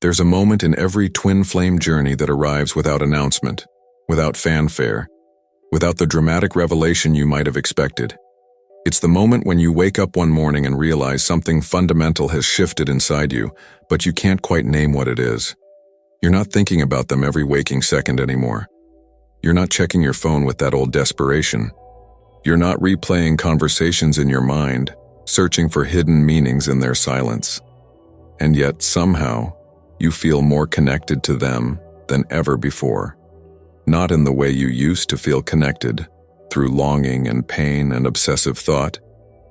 There's a moment in every twin flame journey that arrives without announcement, without fanfare, without the dramatic revelation you might have expected. It's the moment when you wake up one morning and realize something fundamental has shifted inside you, but you can't quite name what it is. You're not thinking about them every waking second anymore. You're not checking your phone with that old desperation. You're not replaying conversations in your mind, searching for hidden meanings in their silence. And yet, somehow, you feel more connected to them than ever before. Not in the way you used to feel connected, through longing and pain and obsessive thought,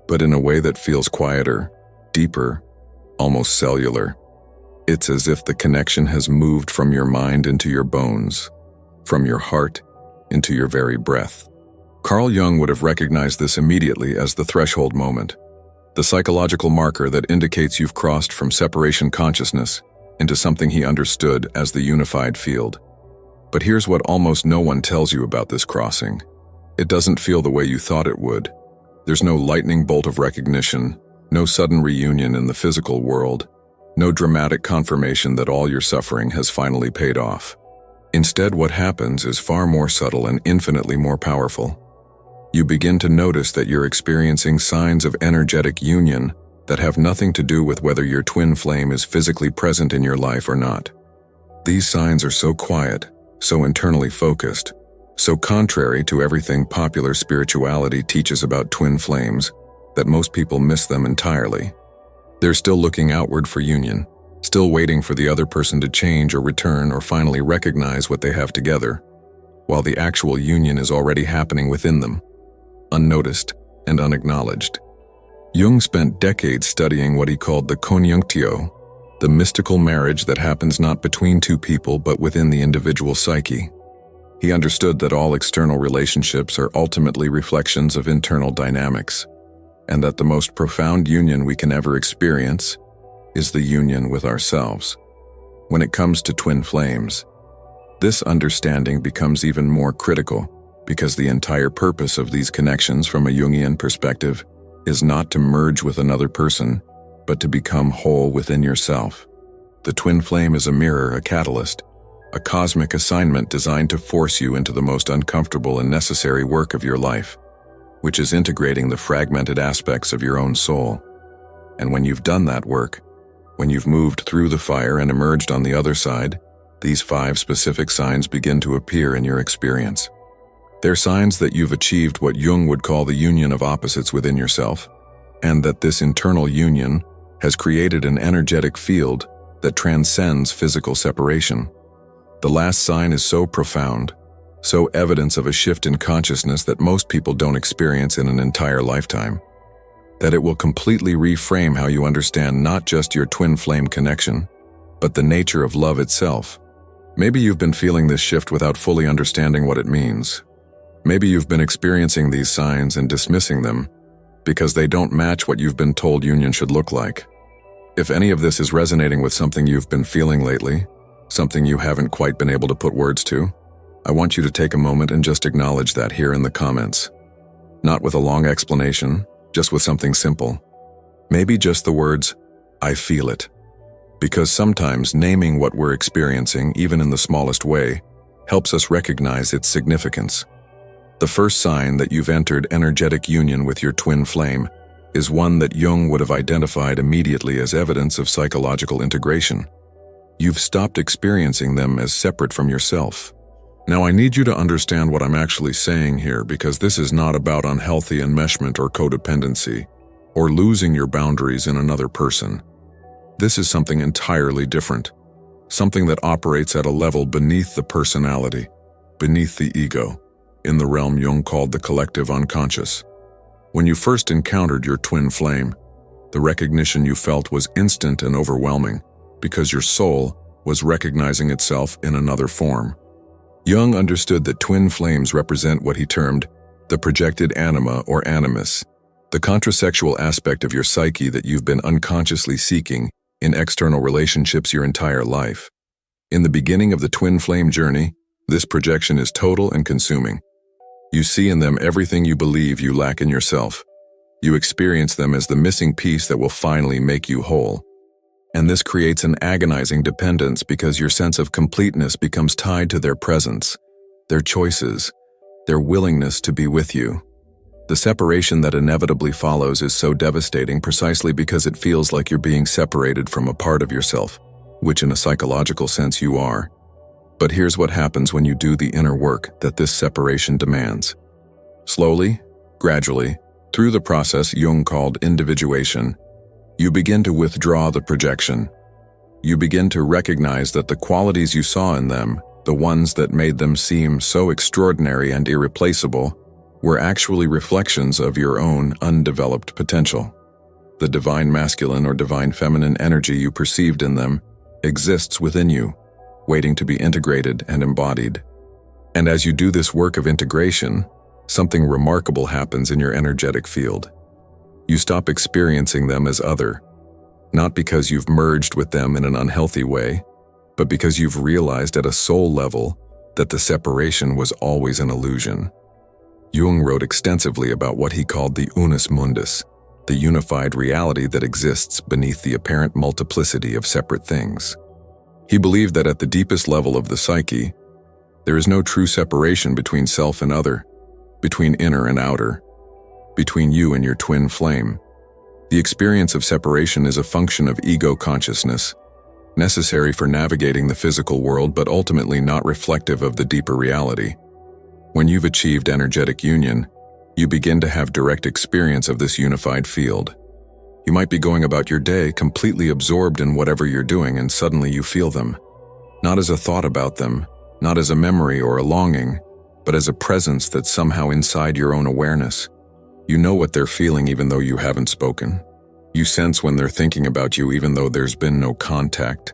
but in a way that feels quieter, deeper, almost cellular. It's as if the connection has moved from your mind into your bones, from your heart into your very breath. Carl Jung would have recognized this immediately as the threshold moment, the psychological marker that indicates you've crossed from separation consciousness into something he understood as the unified field. But here's what almost no one tells you about this crossing. It doesn't feel the way you thought it would. There's no lightning bolt of recognition, no sudden reunion in the physical world, no dramatic confirmation that all your suffering has finally paid off. Instead, what happens is far more subtle and infinitely more powerful. You begin to notice that you're experiencing signs of energetic union that have nothing to do with whether your twin flame is physically present in your life or not. These signs are so quiet, so internally focused, so contrary to everything popular spirituality teaches about twin flames, that most people miss them entirely. They're still looking outward for union, still waiting for the other person to change or return or finally recognize what they have together, while the actual union is already happening within them, unnoticed and unacknowledged. Jung spent decades studying what he called the conjunctio, the mystical marriage that happens not between two people but within the individual psyche. He understood that all external relationships are ultimately reflections of internal dynamics, and that the most profound union we can ever experience is the union with ourselves. When it comes to twin flames, this understanding becomes even more critical because the entire purpose of these connections from a Jungian perspective is not to merge with another person, but to become whole within yourself. The twin flame is a mirror, a catalyst, a cosmic assignment designed to force you into the most uncomfortable and necessary work of your life, which is integrating the fragmented aspects of your own soul. And when you've done that work, when you've moved through the fire and emerged on the other side, these 5 specific signs begin to appear in your experience. They're signs that you've achieved what Jung would call the union of opposites within yourself, and that this internal union has created an energetic field that transcends physical separation. The last sign is so profound, so evidence of a shift in consciousness that most people don't experience in an entire lifetime, that it will completely reframe how you understand not just your twin flame connection, but the nature of love itself. Maybe you've been feeling this shift without fully understanding what it means. Maybe you've been experiencing these signs and dismissing them because they don't match what you've been told union should look like. If any of this is resonating with something you've been feeling lately, something you haven't quite been able to put words to, I want you to take a moment and just acknowledge that here in the comments. Not with a long explanation, just with something simple. Maybe just the words, "I feel it." Because sometimes naming what we're experiencing, even in the smallest way, helps us recognize its significance. The first sign that you've entered energetic union with your twin flame is one that Jung would have identified immediately as evidence of psychological integration. You've stopped experiencing them as separate from yourself. Now, I need you to understand what I'm actually saying here, because this is not about unhealthy enmeshment or codependency, or losing your boundaries in another person. This is something entirely different, something that operates at a level beneath the personality, beneath the ego, in the realm Jung called the collective unconscious. When you first encountered your twin flame, the recognition you felt was instant and overwhelming, because your soul was recognizing itself in another form. Jung understood that twin flames represent what he termed the projected anima or animus, the contrasexual aspect of your psyche that you've been unconsciously seeking in external relationships your entire life. In the beginning of the twin flame journey, this projection is total and consuming. You see in them everything you believe you lack in yourself. You experience them as the missing piece that will finally make you whole. And this creates an agonizing dependence because your sense of completeness becomes tied to their presence, their choices, their willingness to be with you. The separation that inevitably follows is so devastating precisely because it feels like you're being separated from a part of yourself, which in a psychological sense you are. But here's what happens when you do the inner work that this separation demands. Slowly, gradually, through the process Jung called individuation, you begin to withdraw the projection. You begin to recognize that the qualities you saw in them, the ones that made them seem so extraordinary and irreplaceable, were actually reflections of your own undeveloped potential. The divine masculine or divine feminine energy you perceived in them exists within you, waiting to be integrated and embodied. And as you do this work of integration, something remarkable happens in your energetic field. You stop experiencing them as other, not because you've merged with them in an unhealthy way, but because you've realized at a soul level that the separation was always an illusion. Jung wrote extensively about what he called the unus mundus, the unified reality that exists beneath the apparent multiplicity of separate things. He believed that at the deepest level of the psyche, there is no true separation between self and other, between inner and outer, between you and your twin flame. The experience of separation is a function of ego consciousness, necessary for navigating the physical world but ultimately not reflective of the deeper reality. When you've achieved energetic union, you begin to have direct experience of this unified field. You might be going about your day completely absorbed in whatever you're doing and suddenly you feel them. Not as a thought about them, not as a memory or a longing, but as a presence that's somehow inside your own awareness. You know what they're feeling even though you haven't spoken. You sense when they're thinking about you even though there's been no contact.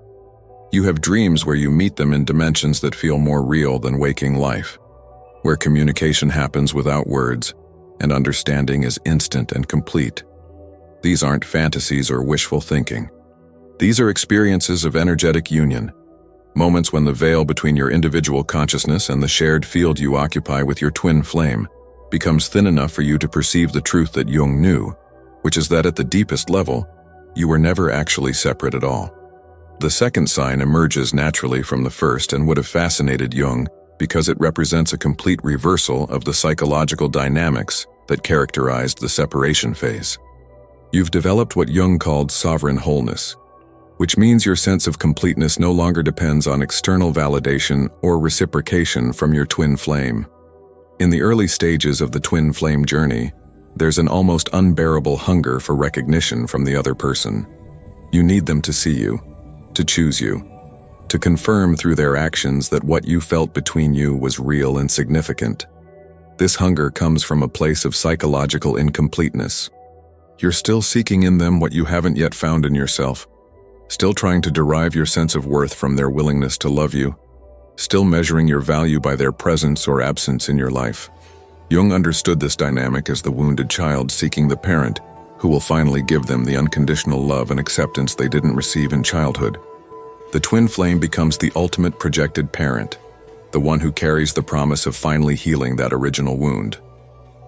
You have dreams where you meet them in dimensions that feel more real than waking life, where communication happens without words and understanding is instant and complete. These aren't fantasies or wishful thinking. These are experiences of energetic union, moments when the veil between your individual consciousness and the shared field you occupy with your twin flame becomes thin enough for you to perceive the truth that Jung knew, which is that at the deepest level, you were never actually separate at all. The second sign emerges naturally from the first and would have fascinated Jung because it represents a complete reversal of the psychological dynamics that characterized the separation phase. You've developed what Jung called sovereign wholeness, which means your sense of completeness no longer depends on external validation or reciprocation from your twin flame. In the early stages of the twin flame journey, there's an almost unbearable hunger for recognition from the other person. You need them to see you, to choose you, to confirm through their actions that what you felt between you was real and significant. This hunger comes from a place of psychological incompleteness. You're still seeking in them what you haven't yet found in yourself, still trying to derive your sense of worth from their willingness to love you, still measuring your value by their presence or absence in your life. Jung understood this dynamic as the wounded child seeking the parent who will finally give them the unconditional love and acceptance they didn't receive in childhood. The twin flame becomes the ultimate projected parent, the one who carries the promise of finally healing that original wound.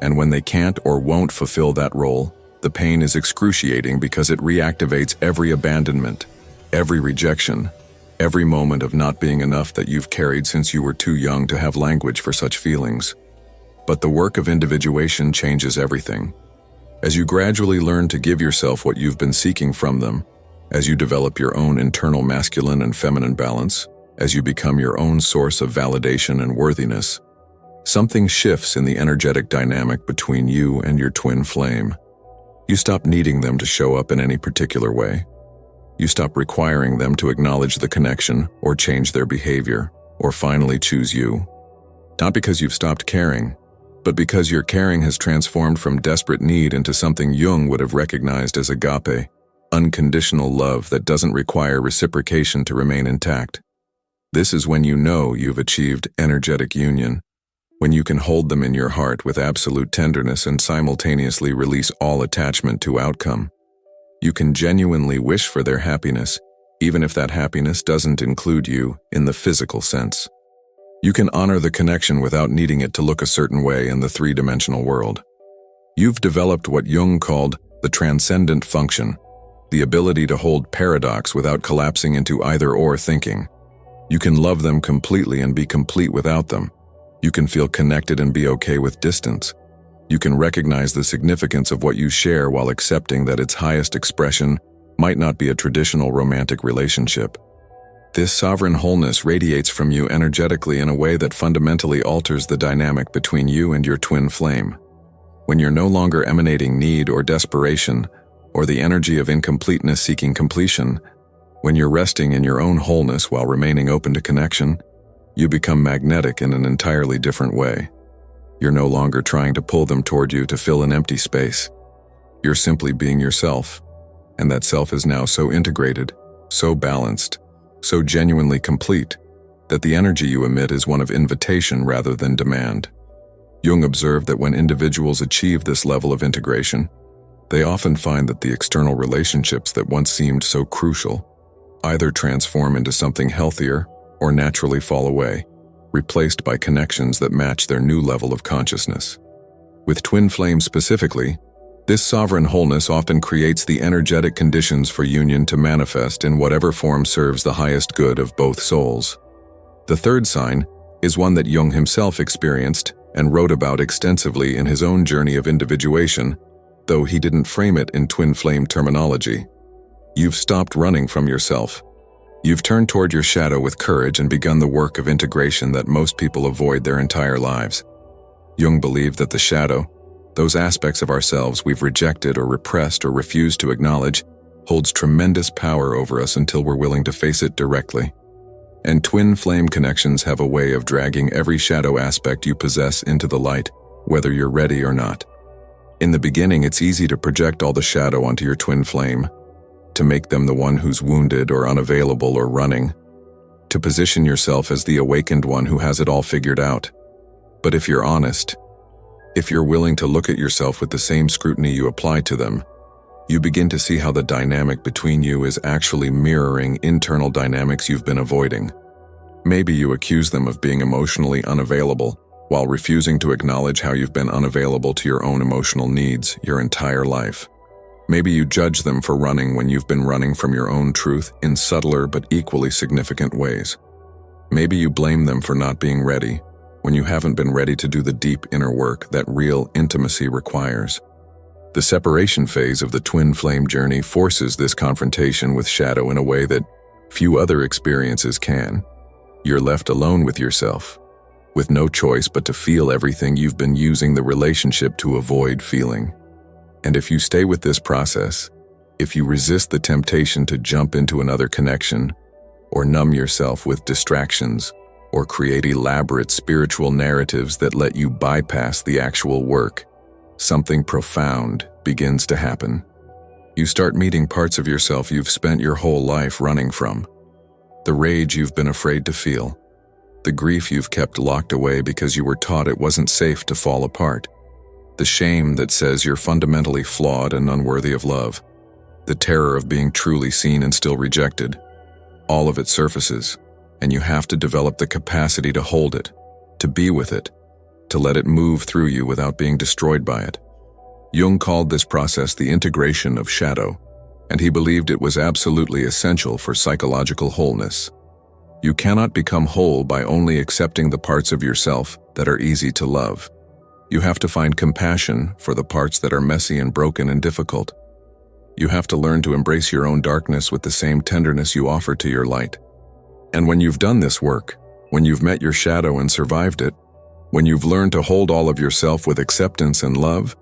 And when they can't or won't fulfill that role, the pain is excruciating because it reactivates every abandonment, every rejection, every moment of not being enough that you've carried since you were too young to have language for such feelings. But the work of individuation changes everything. As you gradually learn to give yourself what you've been seeking from them, as you develop your own internal masculine and feminine balance, as you become your own source of validation and worthiness, something shifts in the energetic dynamic between you and your twin flame. You stop needing them to show up in any particular way. You stop requiring them to acknowledge the connection or change their behavior or finally choose you. Not because you've stopped caring, but because your caring has transformed from desperate need into something Jung would have recognized as agape, unconditional love that doesn't require reciprocation to remain intact. This is when you know you've achieved energetic union, when you can hold them in your heart with absolute tenderness and simultaneously release all attachment to outcome. You can genuinely wish for their happiness, even if that happiness doesn't include you in the physical sense. You can honor the connection without needing it to look a certain way in the three-dimensional world. You've developed what Jung called the transcendent function, the ability to hold paradox without collapsing into either-or thinking. You can love them completely and be complete without them. You can feel connected and be okay with distance. You can recognize the significance of what you share while accepting that its highest expression might not be a traditional romantic relationship. This sovereign wholeness radiates from you energetically in a way that fundamentally alters the dynamic between you and your twin flame. When you're no longer emanating need or desperation, or the energy of incompleteness seeking completion, when you're resting in your own wholeness while remaining open to connection, you become magnetic in an entirely different way. You're no longer trying to pull them toward you to fill an empty space. You're simply being yourself, and that self is now so integrated, so balanced, so genuinely complete, that the energy you emit is one of invitation rather than demand. Jung observed that when individuals achieve this level of integration, they often find that the external relationships that once seemed so crucial either transform into something healthier or naturally fall away, replaced by connections that match their new level of consciousness. With twin flames specifically, this sovereign wholeness often creates the energetic conditions for union to manifest in whatever form serves the highest good of both souls. The third sign is one that Jung himself experienced and wrote about extensively in his own journey of individuation, though he didn't frame it in twin flame terminology. You've stopped running from yourself. You've turned toward your shadow with courage and begun the work of integration that most people avoid their entire lives. Jung believed that the shadow, those aspects of ourselves we've rejected or repressed or refused to acknowledge, holds tremendous power over us until we're willing to face it directly. And twin flame connections have a way of dragging every shadow aspect you possess into the light, whether you're ready or not. In the beginning, it's easy to project all the shadow onto your twin flame, to make them the one who's wounded or unavailable or running, to position yourself as the awakened one who has it all figured out. But if you're honest, if you're willing to look at yourself with the same scrutiny you apply to them, you begin to see how the dynamic between you is actually mirroring internal dynamics you've been avoiding. Maybe you accuse them of being emotionally unavailable, while refusing to acknowledge how you've been unavailable to your own emotional needs your entire life. Maybe you judge them for running when you've been running from your own truth in subtler but equally significant ways. Maybe you blame them for not being ready, when you haven't been ready to do the deep inner work that real intimacy requires. The separation phase of the twin flame journey forces this confrontation with shadow in a way that few other experiences can. You're left alone with yourself, with no choice but to feel everything you've been using the relationship to avoid feeling. And if you stay with this process, if you resist the temptation to jump into another connection, or numb yourself with distractions, or create elaborate spiritual narratives that let you bypass the actual work, something profound begins to happen. You start meeting parts of yourself you've spent your whole life running from. The rage you've been afraid to feel. The grief you've kept locked away because you were taught it wasn't safe to fall apart. The shame that says you're fundamentally flawed and unworthy of love. The terror of being truly seen and still rejected. All of it surfaces, and you have to develop the capacity to hold it, to be with it, to let it move through you without being destroyed by it. Jung called this process the integration of shadow, and he believed it was absolutely essential for psychological wholeness. You cannot become whole by only accepting the parts of yourself that are easy to love. You have to find compassion for the parts that are messy and broken and difficult. You have to learn to embrace your own darkness with the same tenderness you offer to your light. And when you've done this work, when you've met your shadow and survived it, when you've learned to hold all of yourself with acceptance and love,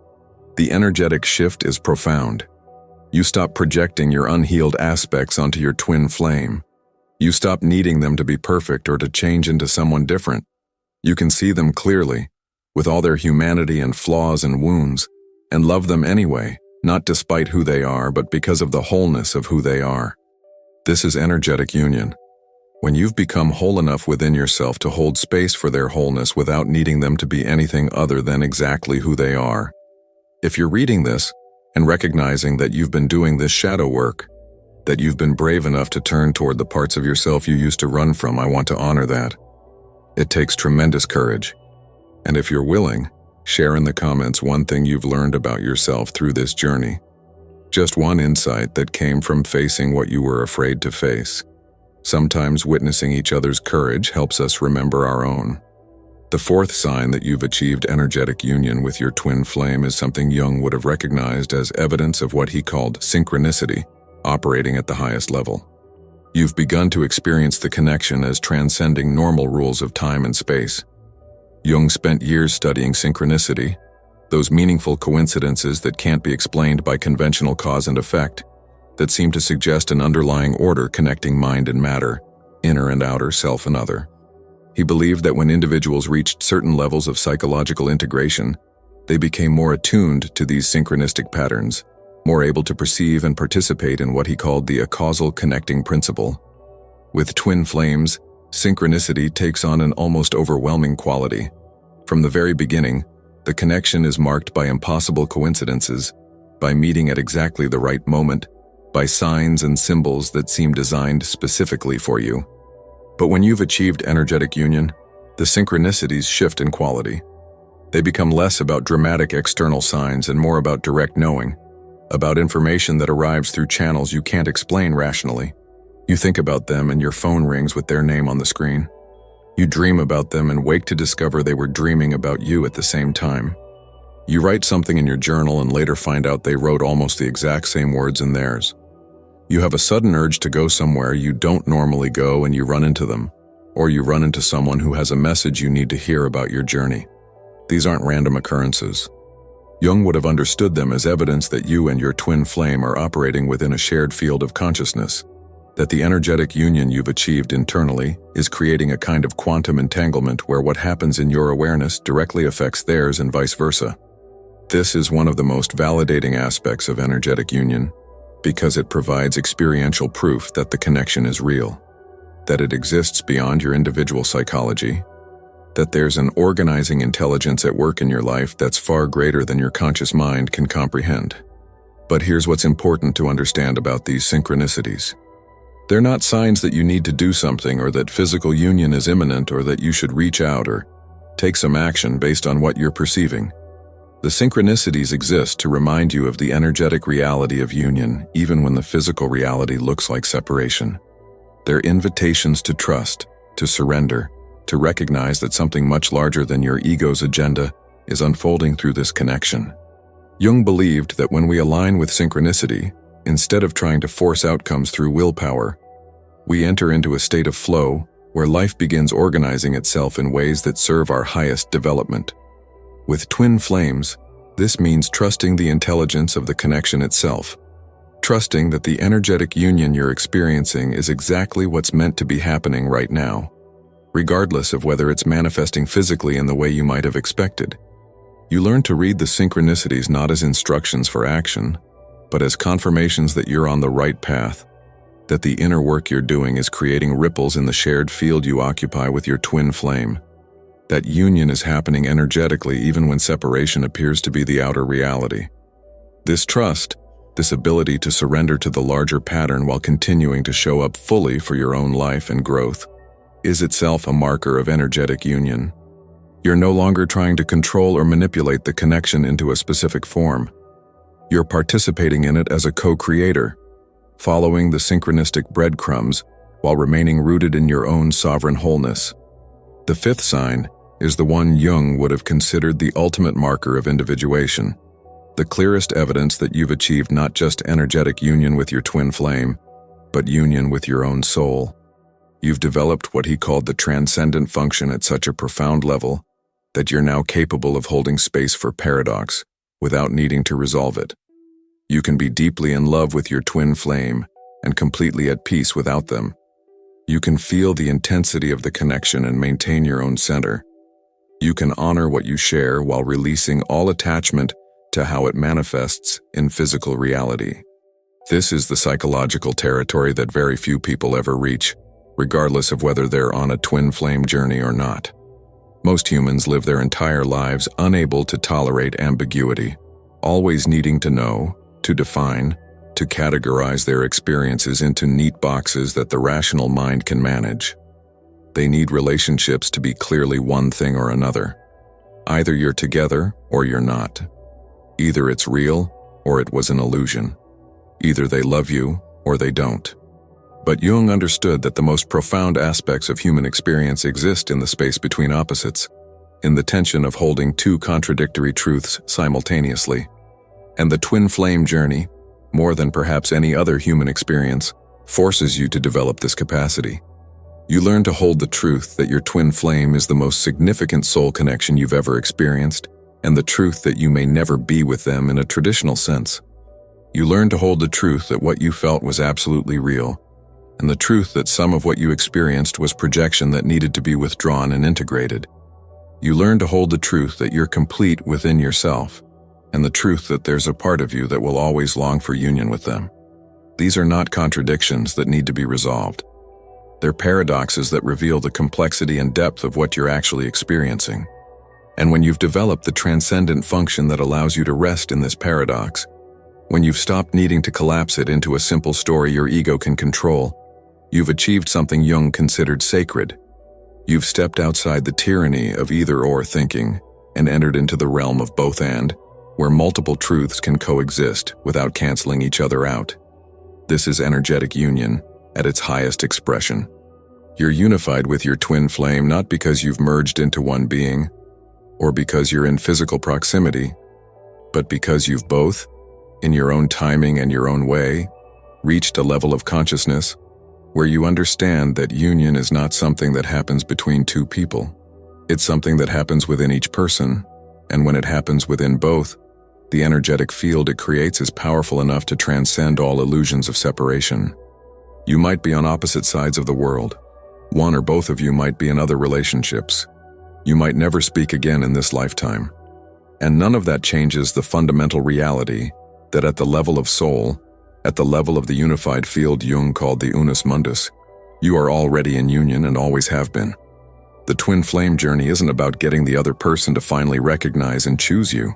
the energetic shift is profound. You stop projecting your unhealed aspects onto your twin flame. You stop needing them to be perfect or to change into someone different. You can see them clearly, with all their humanity and flaws and wounds, and love them anyway, not despite who they are, but because of the wholeness of who they are. This is energetic union. When you've become whole enough within yourself to hold space for their wholeness without needing them to be anything other than exactly who they are. If you're reading this and recognizing that you've been doing this shadow work, that you've been brave enough to turn toward the parts of yourself you used to run from, I want to honor that. It takes tremendous courage. And if you're willing, share in the comments one thing you've learned about yourself through this journey. Just one insight that came from facing what you were afraid to face. Sometimes witnessing each other's courage helps us remember our own. The fourth sign that you've achieved energetic union with your twin flame is something Jung would have recognized as evidence of what he called synchronicity, operating at the highest level. You've begun to experience the connection as transcending normal rules of time and space. Jung spent years studying synchronicity, those meaningful coincidences that can't be explained by conventional cause and effect, that seem to suggest an underlying order connecting mind and matter, inner and outer, self and other. He believed that when individuals reached certain levels of psychological integration, they became more attuned to these synchronistic patterns, more able to perceive and participate in what he called the acausal connecting principle. With twin flames, synchronicity takes on an almost overwhelming quality. From the very beginning, the connection is marked by impossible coincidences, by meeting at exactly the right moment, by signs and symbols that seem designed specifically for you. But when you've achieved energetic union, the synchronicities shift in quality. They become less about dramatic external signs and more about direct knowing, about information that arrives through channels you can't explain rationally. You think about them and your phone rings with their name on the screen. You dream about them and wake to discover they were dreaming about you at the same time. You write something in your journal and later find out they wrote almost the exact same words in theirs. You have a sudden urge to go somewhere you don't normally go and you run into them, or you run into someone who has a message you need to hear about your journey. These aren't random occurrences. Jung would have understood them as evidence that you and your twin flame are operating within a shared field of consciousness, that the energetic union you've achieved internally is creating a kind of quantum entanglement where what happens in your awareness directly affects theirs and vice versa. This is one of the most validating aspects of energetic union, because it provides experiential proof that the connection is real, that it exists beyond your individual psychology, that there's an organizing intelligence at work in your life that's far greater than your conscious mind can comprehend. But here's what's important to understand about these synchronicities. They're not signs that you need to do something or that physical union is imminent or that you should reach out or take some action based on what you're perceiving. The synchronicities exist to remind you of the energetic reality of union, even when the physical reality looks like separation. They're invitations to trust, to surrender, to recognize that something much larger than your ego's agenda is unfolding through this connection. Jung believed that when we align with synchronicity, instead of trying to force outcomes through willpower, we enter into a state of flow where life begins organizing itself in ways that serve our highest development. With twin flames, this means trusting the intelligence of the connection itself, trusting that the energetic union you're experiencing is exactly what's meant to be happening right now, regardless of whether it's manifesting physically in the way you might have expected. You learn to read the synchronicities not as instructions for action, but as confirmations that you're on the right path, that the inner work you're doing is creating ripples in the shared field you occupy with your twin flame. That union is happening energetically even when separation appears to be the outer reality. This trust, this ability to surrender to the larger pattern while continuing to show up fully for your own life and growth, is itself a marker of energetic union. You're no longer trying to control or manipulate the connection into a specific form. You're participating in it as a co-creator, following the synchronistic breadcrumbs while remaining rooted in your own sovereign wholeness. The fifth sign is the one Jung would have considered the ultimate marker of individuation, the clearest evidence that you've achieved not just energetic union with your twin flame, but union with your own soul. You've developed what he called the transcendent function at such a profound level that you're now capable of holding space for paradox without needing to resolve it. You can be deeply in love with your twin flame and completely at peace without them. You can feel the intensity of the connection and maintain your own center. You can honor what you share while releasing all attachment to how it manifests in physical reality. This is the psychological territory that very few people ever reach, regardless of whether they're on a twin flame journey or not. Most humans live their entire lives unable to tolerate ambiguity, always needing to know, to define, to categorize their experiences into neat boxes that the rational mind can manage. They need relationships to be clearly one thing or another. Either you're together or you're not. Either it's real or it was an illusion. Either they love you or they don't. But Jung understood that the most profound aspects of human experience exist in the space between opposites, in the tension of holding two contradictory truths simultaneously. And the twin flame journey, more than perhaps any other human experience, forces you to develop this capacity. You learn to hold the truth that your twin flame is the most significant soul connection you've ever experienced, and the truth that you may never be with them in a traditional sense. You learn to hold the truth that what you felt was absolutely real, and the truth that some of what you experienced was projection that needed to be withdrawn and integrated. You learn to hold the truth that you're complete within yourself, and the truth that there's a part of you that will always long for union with them. These are not contradictions that need to be resolved. They're paradoxes that reveal the complexity and depth of what you're actually experiencing. And when you've developed the transcendent function that allows you to rest in this paradox, when you've stopped needing to collapse it into a simple story your ego can control, you've achieved something Jung considered sacred. You've stepped outside the tyranny of either-or thinking and entered into the realm of both-and, where multiple truths can coexist without canceling each other out. This is energetic union at its highest expression. You're unified with your twin flame not because you've merged into one being, or because you're in physical proximity, but because you've both, in your own timing and your own way, reached a level of consciousness where you understand that union is not something that happens between two people. It's something that happens within each person, and when it happens within both, the energetic field it creates is powerful enough to transcend all illusions of separation. You might be on opposite sides of the world. One or both of you might be in other relationships. You might never speak again in this lifetime. And none of that changes the fundamental reality that at the level of soul, at the level of the unified field Jung called the unus mundus, you are already in union and always have been. The twin flame journey isn't about getting the other person to finally recognize and choose you.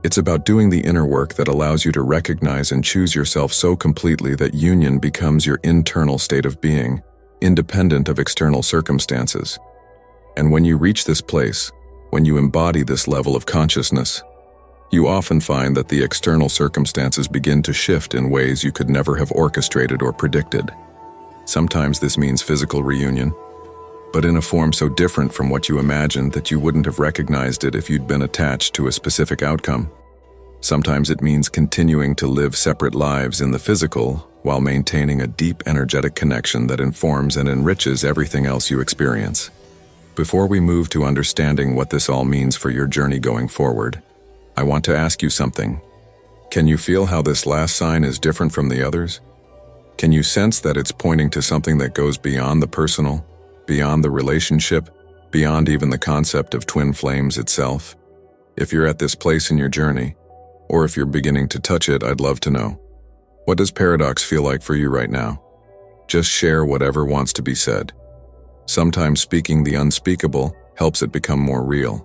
It's about doing the inner work that allows you to recognize and choose yourself so completely that union becomes your internal state of being, independent of external circumstances. And when you reach this place, when you embody this level of consciousness, you often find that the external circumstances begin to shift in ways you could never have orchestrated or predicted. Sometimes this means physical reunion, but in a form so different from what you imagined that you wouldn't have recognized it if you'd been attached to a specific outcome. Sometimes it means continuing to live separate lives in the physical while maintaining a deep energetic connection that informs and enriches everything else you experience. Before we move to understanding what this all means for your journey going forward, I want to ask you something. Can you feel how this last sign is different from the others? Can you sense that it's pointing to something that goes beyond the personal, beyond the relationship, beyond even the concept of twin flames itself? If you're at this place in your journey, or if you're beginning to touch it, I'd love to know. What does paradox feel like for you right now? Just share whatever wants to be said. Sometimes speaking the unspeakable helps it become more real.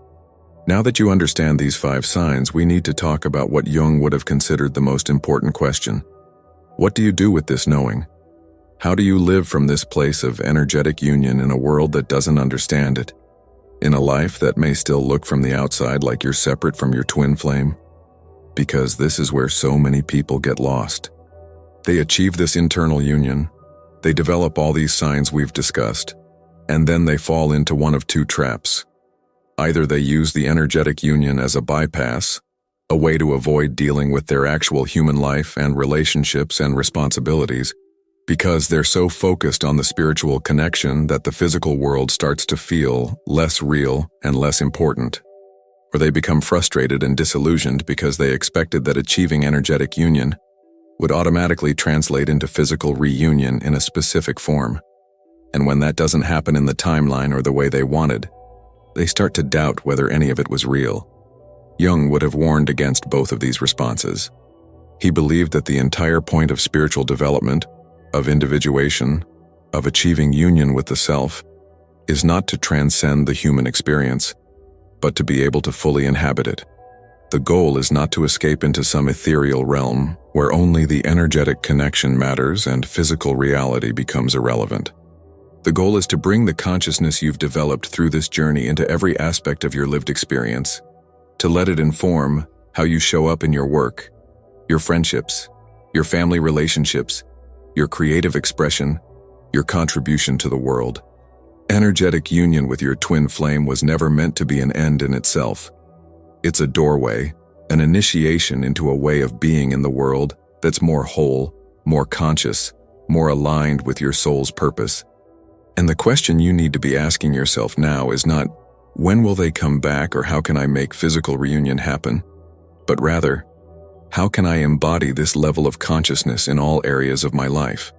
Now that you understand these 5 signs, we need to talk about what Jung would have considered the most important question. What do you do with this knowing? How do you live from this place of energetic union in a world that doesn't understand it? In a life that may still look from the outside like you're separate from your twin flame? Because this is where so many people get lost. They achieve this internal union, they develop all these signs we've discussed, and then they fall into one of 2 traps. Either they use the energetic union as a bypass, a way to avoid dealing with their actual human life and relationships and responsibilities, because they're so focused on the spiritual connection that the physical world starts to feel less real and less important. Or they become frustrated and disillusioned because they expected that achieving energetic union would automatically translate into physical reunion in a specific form. And when that doesn't happen in the timeline or the way they wanted, they start to doubt whether any of it was real. Jung would have warned against both of these responses. He believed that the entire point of spiritual development, of individuation, of achieving union with the self, is not to transcend the human experience, but to be able to fully inhabit it. The goal is not to escape into some ethereal realm where only the energetic connection matters and physical reality becomes irrelevant. The goal is to bring the consciousness you've developed through this journey into every aspect of your lived experience, to let it inform how you show up in your work, your friendships, your family relationships, your creative expression, your contribution to the world. Energetic union with your twin flame was never meant to be an end in itself. It's a doorway, an initiation into a way of being in the world that's more whole, more conscious, more aligned with your soul's purpose. And the question you need to be asking yourself now is not, when will they come back or how can I make physical reunion happen? But rather, how can I embody this level of consciousness in all areas of my life?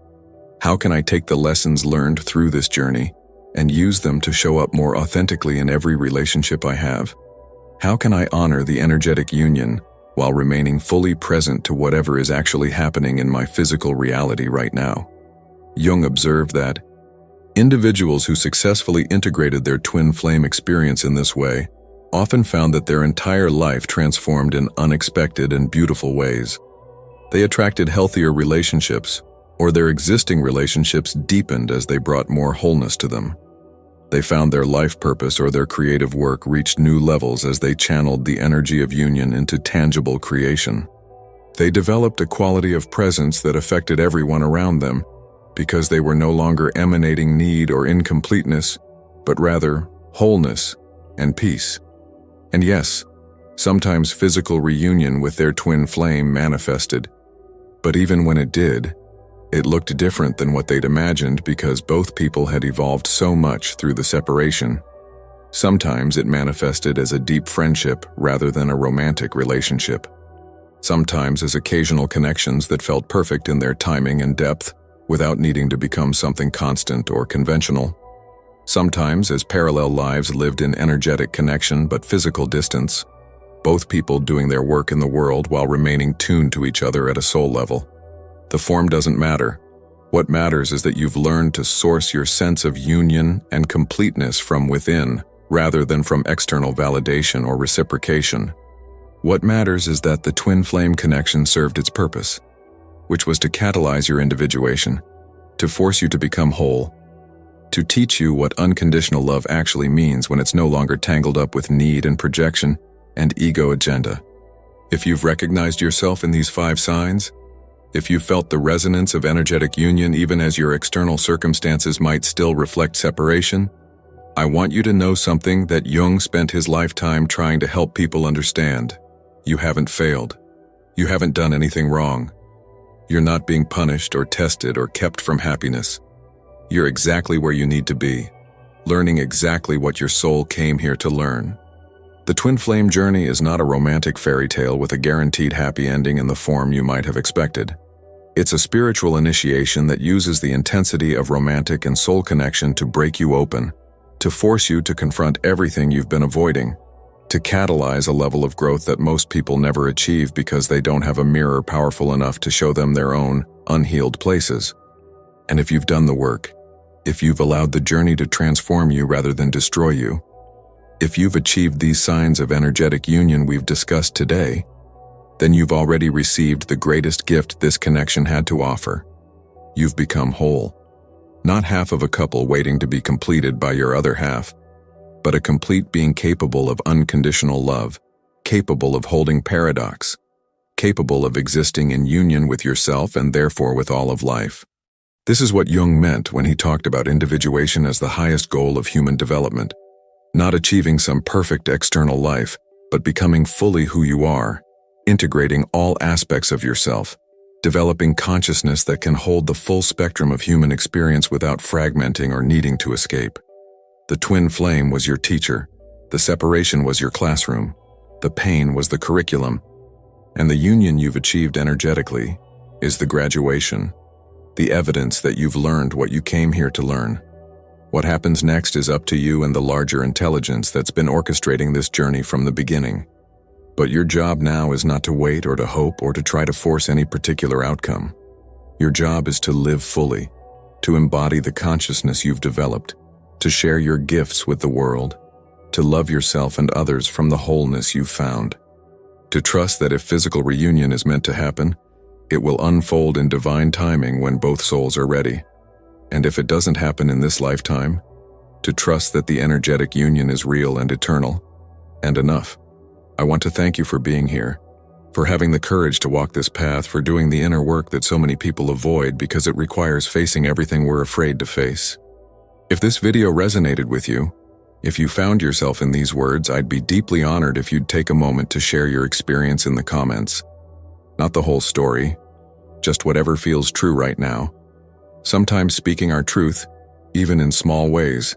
How can I take the lessons learned through this journey and use them to show up more authentically in every relationship I have? How can I honor the energetic union while remaining fully present to whatever is actually happening in my physical reality right now? Jung observed that individuals who successfully integrated their twin flame experience in this way often found that their entire life transformed in unexpected and beautiful ways. They attracted healthier relationships, or their existing relationships deepened as they brought more wholeness to them. They found their life purpose or their creative work reached new levels as they channeled the energy of union into tangible creation. They developed a quality of presence that affected everyone around them because they were no longer emanating need or incompleteness, but rather wholeness and peace. And yes, sometimes physical reunion with their twin flame manifested, but even when it did, it looked different than what they'd imagined because both people had evolved so much through the separation. Sometimes it manifested as a deep friendship rather than a romantic relationship. Sometimes as occasional connections that felt perfect in their timing and depth without needing to become something constant or conventional. Sometimes as parallel lives lived in energetic connection but physical distance, both people doing their work in the world while remaining tuned to each other at a soul level. The form doesn't matter. What matters is that you've learned to source your sense of union and completeness from within, rather than from external validation or reciprocation. What matters is that the twin flame connection served its purpose, which was to catalyze your individuation, to force you to become whole, to teach you what unconditional love actually means when it's no longer tangled up with need and projection and ego agenda. If you've recognized yourself in these 5 signs, if you felt the resonance of energetic union even as your external circumstances might still reflect separation, I want you to know something that Jung spent his lifetime trying to help people understand. You haven't failed. You haven't done anything wrong. You're not being punished or tested or kept from happiness. You're exactly where you need to be, learning exactly what your soul came here to learn. The twin flame journey is not a romantic fairy tale with a guaranteed happy ending in the form you might have expected. It's a spiritual initiation that uses the intensity of romantic and soul connection to break you open, to force you to confront everything you've been avoiding, to catalyze a level of growth that most people never achieve because they don't have a mirror powerful enough to show them their own unhealed places. And if you've done the work, if you've allowed the journey to transform you rather than destroy you, if you've achieved these signs of energetic union we've discussed today, then you've already received the greatest gift this connection had to offer. You've become whole. Not half of a couple waiting to be completed by your other half, but a complete being capable of unconditional love, capable of holding paradox, capable of existing in union with yourself and therefore with all of life. This is what Jung meant when he talked about individuation as the highest goal of human development. Not achieving some perfect external life, but becoming fully who you are, integrating all aspects of yourself, developing consciousness that can hold the full spectrum of human experience without fragmenting or needing to escape. The twin flame was your teacher, the separation was your classroom, the pain was the curriculum, and the union you've achieved energetically is the graduation, the evidence that you've learned what you came here to learn. What happens next is up to you and the larger intelligence that's been orchestrating this journey from the beginning. But your job now is not to wait or to hope or to try to force any particular outcome. Your job is to live fully, to embody the consciousness you've developed, to share your gifts with the world, to love yourself and others from the wholeness you've found, to trust that if physical reunion is meant to happen, it will unfold in divine timing when both souls are ready. And if it doesn't happen in this lifetime, to trust that the energetic union is real and eternal, and enough. I want to thank you for being here, for having the courage to walk this path, for doing the inner work that so many people avoid because it requires facing everything we're afraid to face. If this video resonated with you, if you found yourself in these words, I'd be deeply honored if you'd take a moment to share your experience in the comments. Not the whole story, just whatever feels true right now. Sometimes speaking our truth, even in small ways,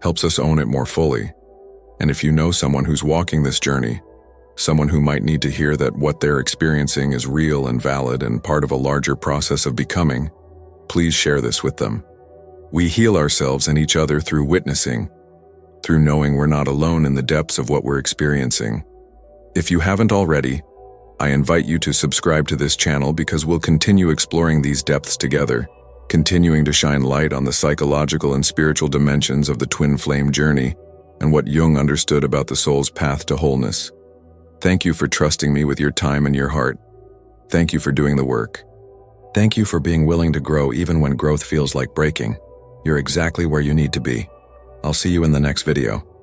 helps us own it more fully. And if you know someone who's walking this journey, someone who might need to hear that what they're experiencing is real and valid and part of a larger process of becoming, please share this with them. We heal ourselves and each other through witnessing, through knowing we're not alone in the depths of what we're experiencing. If you haven't already, I invite you to subscribe to this channel because we'll continue exploring these depths together, continuing to shine light on the psychological and spiritual dimensions of the twin flame journey and what Jung understood about the soul's path to wholeness. Thank you for trusting me with your time and your heart. Thank you for doing the work. Thank you for being willing to grow even when growth feels like breaking. You're exactly where you need to be. I'll see you in the next video.